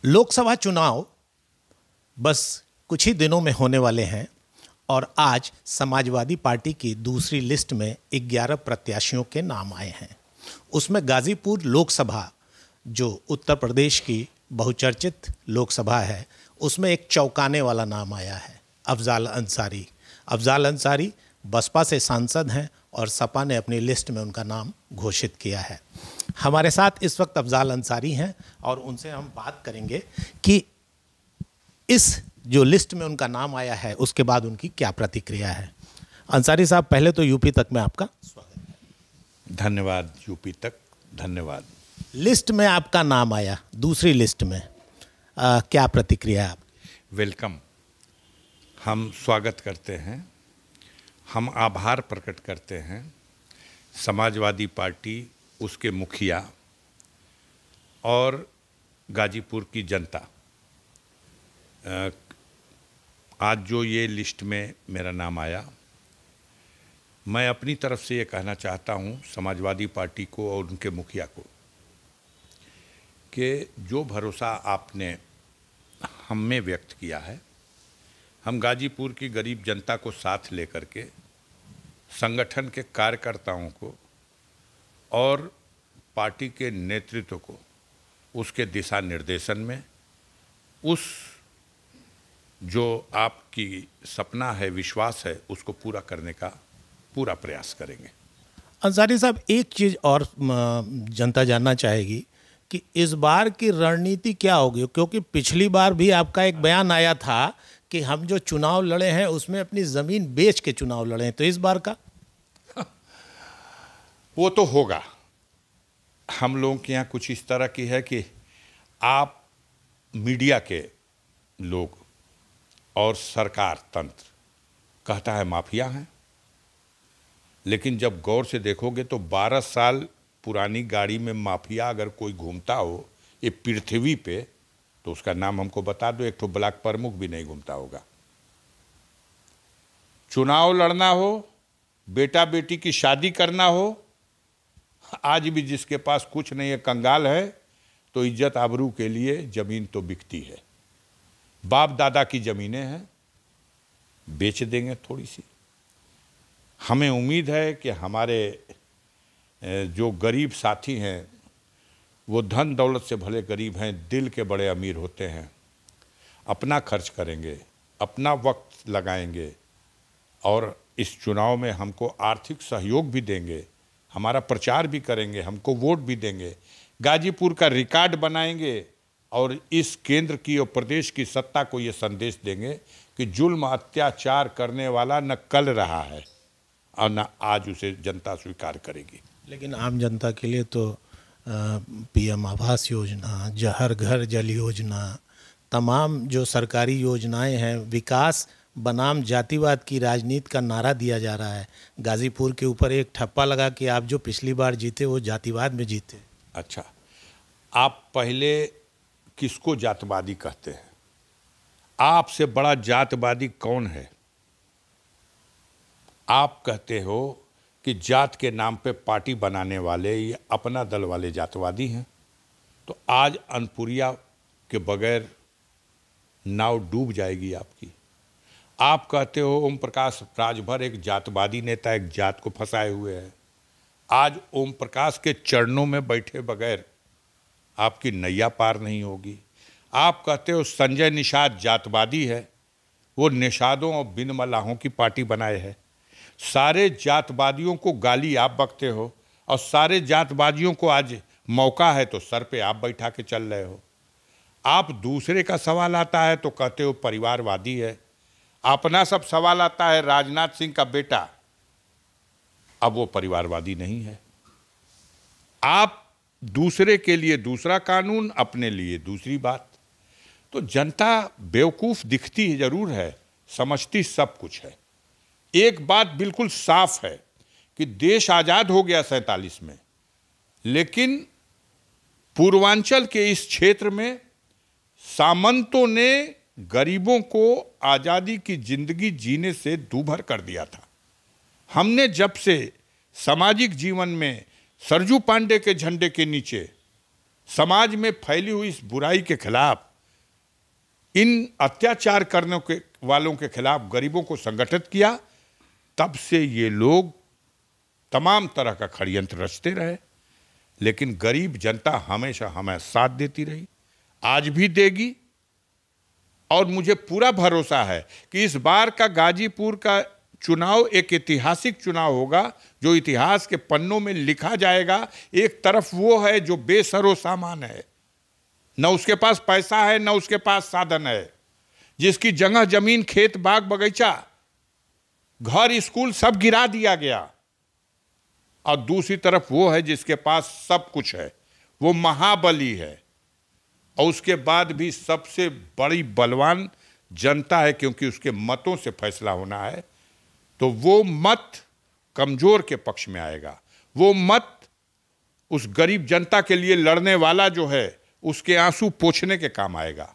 लोकसभा चुनाव बस कुछ ही दिनों में होने वाले हैं और आज समाजवादी पार्टी की दूसरी लिस्ट में 11 प्रत्याशियों के नाम आए हैं। उसमें गाजीपुर लोकसभा, जो उत्तर प्रदेश की बहुचर्चित लोकसभा है, उसमें एक चौंकाने वाला नाम आया है, अफजाल अंसारी। अफजाल अंसारी बसपा से सांसद हैं और सपा ने अपनी लिस्ट में उनका नाम घोषित किया है। हमारे साथ इस वक्त अफजाल अंसारी हैं और उनसे हम बात करेंगे कि इस जो लिस्ट में उनका नाम आया है उसके बाद उनकी क्या प्रतिक्रिया है। अंसारी साहब, पहले तो यूपी तक में आपका स्वागत है। धन्यवाद। यूपी तक धन्यवाद। लिस्ट में आपका नाम आया, दूसरी लिस्ट में, क्या प्रतिक्रिया है आप? वेलकम। हम स्वागत करते हैं, हम आभार प्रकट करते हैं समाजवादी पार्टी, उसके मुखिया और गाजीपुर की जनता। आज जो ये लिस्ट में मेरा नाम आया, मैं अपनी तरफ से ये कहना चाहता हूँ समाजवादी पार्टी को और उनके मुखिया को कि जो भरोसा आपने हम में व्यक्त किया है, हम गाजीपुर की गरीब जनता को साथ लेकर के संगठन के कार्यकर्ताओं को और पार्टी के नेतृत्व को उसके दिशा निर्देशन में, उस जो आपकी सपना है, विश्वास है, उसको पूरा करने का पूरा प्रयास करेंगे। अंसारी साहब, एक चीज़ और जनता जानना चाहेगी कि इस बार की रणनीति क्या होगी, क्योंकि पिछली बार भी आपका एक बयान आया था कि हम जो चुनाव लड़े हैं उसमें अपनी ज़मीन बेच के चुनाव लड़े हैं, तो इस बार का? वो तो होगा। हम लोगों के यहाँ कुछ इस तरह की है कि आप मीडिया के लोग और सरकार तंत्र कहता है माफिया हैं, लेकिन जब गौर से देखोगे तो 12 साल पुरानी गाड़ी में माफिया अगर कोई घूमता हो ये पृथ्वी पे, तो उसका नाम हमको बता दो। एक तो ब्लॉक प्रमुख भी नहीं घूमता होगा। चुनाव लड़ना हो, बेटा बेटी की शादी करना हो, आज भी जिसके पास कुछ नहीं है, कंगाल है, तो इज्जत आबरू के लिए जमीन तो बिकती है। बाप दादा की जमीनें हैं, बेच देंगे थोड़ी सी। हमें उम्मीद है कि हमारे जो गरीब साथी हैं वो धन दौलत से भले गरीब हैं, दिल के बड़े अमीर होते हैं, अपना खर्च करेंगे, अपना वक्त लगाएंगे और इस चुनाव में हमको आर्थिक सहयोग भी देंगे, हमारा प्रचार भी करेंगे, हमको वोट भी देंगे, गाजीपुर का रिकॉर्ड बनाएंगे और इस केंद्र की और प्रदेश की सत्ता को ये संदेश देंगे कि जुल्म अत्याचार करने वाला न कल रहा है और न आज उसे जनता स्वीकार करेगी। लेकिन आम जनता के लिए तो पीएम आवास योजना, हर घर जल योजना, तमाम जो सरकारी योजनाएं हैं, विकास बनाम जातिवाद की राजनीति का नारा दिया जा रहा है। गाजीपुर के ऊपर एक ठप्पा लगा कि आप जो पिछली बार जीते वो जातिवाद में जीते। अच्छा, आप पहले किसको जातवादी कहते हैं? आपसे बड़ा जातवादी कौन है? आप कहते हो कि जात के नाम पे पार्टी बनाने वाले ये अपना दल वाले जातवादी हैं, तो आज अनपुरिया के बगैर नाव डूब जाएगी आपकी। आप कहते हो ओम प्रकाश राजभर एक जातवादी नेता एक जात को फंसाए हुए है। आज ओम प्रकाश के चरणों में बैठे बगैर आपकी नैया पार नहीं होगी। आप कहते हो संजय निषाद जातवादी है, वो निषादों और बिन मल्लाहों की पार्टी बनाए है। सारे जातवादियों को गाली आप बकते हो और सारे जातवादियों को आज मौका है तो सर पे आप बैठा के चल रहे हो। आप दूसरे का सवाल आता है तो कहते हो परिवारवादी है। अपना सब सवाल आता है राजनाथ सिंह का बेटा, अब वो परिवारवादी नहीं है। आप दूसरे के लिए दूसरा कानून, अपने लिए दूसरी बात। तो जनता बेवकूफ़ दिखती जरूर है, समझती सब कुछ है। एक बात बिल्कुल साफ है कि देश आज़ाद हो गया 47 में, लेकिन पूर्वांचल के इस क्षेत्र में सामंतों ने गरीबों को आज़ादी की जिंदगी जीने से दूभर कर दिया था। हमने जब से सामाजिक जीवन में सरजू पांडे के झंडे के नीचे समाज में फैली हुई इस बुराई के खिलाफ इन अत्याचार करने के वालों के खिलाफ गरीबों को संगठित किया, तब से ये लोग तमाम तरह का षड्यंत्र रचते रहे, लेकिन गरीब जनता हमेशा हमें साथ देती रही, आज भी देगी। और मुझे पूरा भरोसा है कि इस बार का गाजीपुर का चुनाव एक ऐतिहासिक चुनाव होगा, जो इतिहास के पन्नों में लिखा जाएगा। एक तरफ वो है जो बेसरो सामान है, न उसके पास पैसा है न उसके पास साधन है, जिसकी जगह जमीन, खेत, बाग, बगीचा, घर, स्कूल सब गिरा दिया गया। और दूसरी तरफ वो है जिसके पास सब कुछ है, वो महाबली है, और उसके बाद भी सबसे बड़ी बलवान जनता है, क्योंकि उसके मतों से फैसला होना है। तो वो मत कमजोर के पक्ष में आएगा, वो मत उस गरीब जनता के लिए लड़ने वाला जो है उसके आंसू पोंछने के काम आएगा।